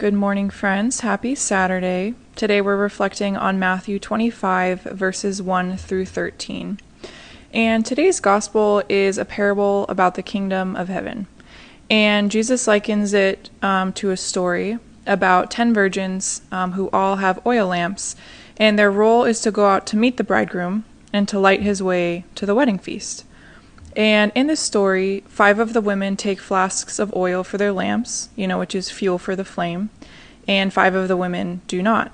Good morning, friends. Happy Saturday. Today we're reflecting on Matthew 25, verses 1 through 13. And today's gospel is a parable about the kingdom of heaven. And Jesus likens it to a story about 10 virgins who all have oil lamps, and their role is to go out to meet the bridegroom and to light his way to the wedding feast. And in this story, 5 of the women take flasks of oil for their lamps, which is fuel for the flame, and 5 of the women do not.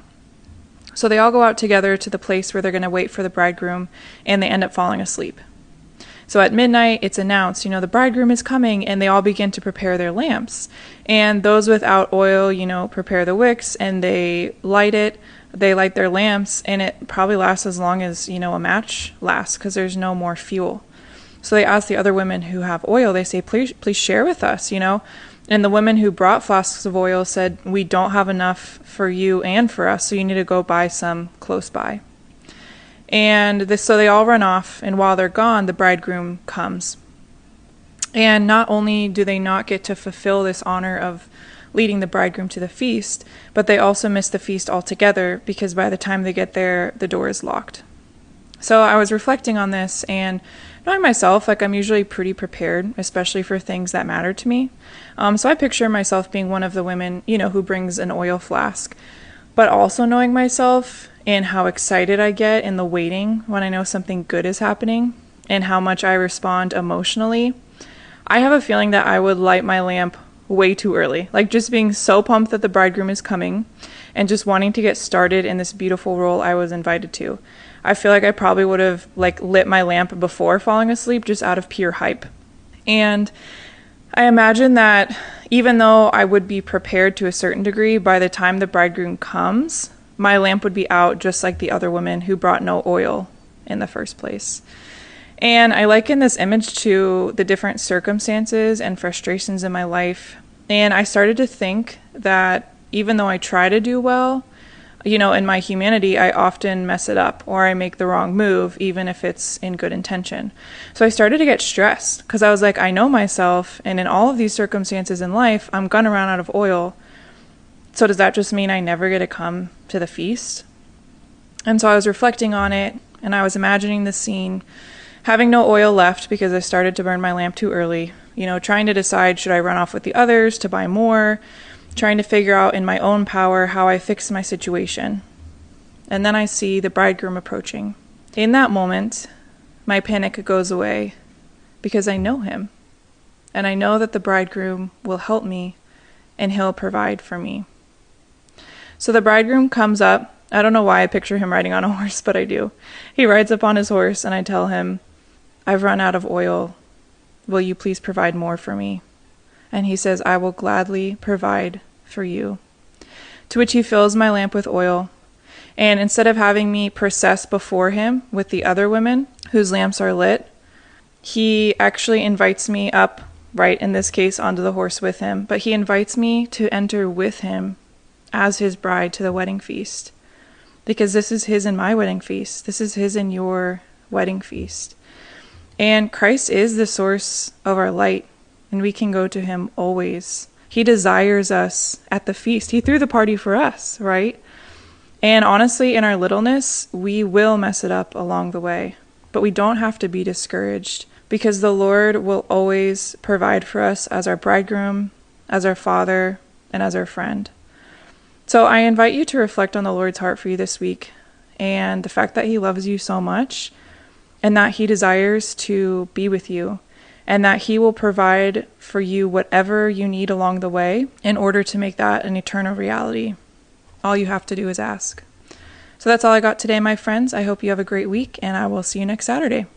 So they all go out together to the place where they're going to wait for the bridegroom, and they end up falling asleep. So at midnight, it's announced, the bridegroom is coming, and they all begin to prepare their lamps. And those without oil, prepare the wicks, and they light it. They light their lamps, and it probably lasts as long as, a match lasts, because there's no more fuel. So they ask the other women who have oil, they say, please share with us, And the women who brought flasks of oil said, we don't have enough for you and for us, so you need to go buy some close by. And so they all run off, and while they're gone, the bridegroom comes. And not only do they not get to fulfill this honor of leading the bridegroom to the feast, but they also miss the feast altogether, because by the time they get there, the door is locked. So I was reflecting on this, and knowing myself, I'm usually pretty prepared, especially for things that matter to me. So I picture myself being one of the women, who brings an oil flask, but also knowing myself and how excited I get in the waiting when I know something good is happening, and how much I respond emotionally. I have a feeling that I would light my lamp way too early, just being so pumped that the bridegroom is coming and just wanting to get started in this beautiful role I was invited to. I feel like I probably would have lit my lamp before falling asleep, just out of pure hype. And I imagine that even though I would be prepared to a certain degree, by the time the bridegroom comes, my lamp would be out, just like the other women who brought no oil in the first place. And I liken this image to the different circumstances and frustrations in my life. And I started to think that even though I try to do well, in my humanity, I often mess it up, or I make the wrong move, even if it's in good intention. So I started to get stressed, because I was like, I know myself, and in all of these circumstances in life, I'm gonna run out of oil. So does that just mean I never get to come to the feast? And so I was reflecting on it, and I was imagining the scene, having no oil left because I started to burn my lamp too early, trying to decide, should I run off with the others to buy more? Trying to figure out in my own power how I fix my situation. And then I see the bridegroom approaching. In that moment, my panic goes away, because I know him. And I know that the bridegroom will help me, and he'll provide for me. So the bridegroom comes up. I don't know why I picture him riding on a horse, but I do. He rides up on his horse, and I tell him, I've run out of oil. Will you please provide more for me? And he says, I will gladly provide for you. To which he fills my lamp with oil. And instead of having me process before him with the other women whose lamps are lit, he actually invites me up, right in this case, onto the horse with him. But he invites me to enter with him as his bride to the wedding feast. Because this is his and my wedding feast. This is his and your wedding feast. And Christ is the source of our light, and we can go to him always. He desires us at the feast. He threw the party for us, right? And honestly, in our littleness, we will mess it up along the way. But we don't have to be discouraged, because the Lord will always provide for us as our bridegroom, as our father, and as our friend. So I invite you to reflect on the Lord's heart for you this week, and the fact that he loves you so much, and that he desires to be with you, and that he will provide for you whatever you need along the way in order to make that an eternal reality. All you have to do is ask. So that's all I got today, my friends. I hope you have a great week, and I will see you next Saturday.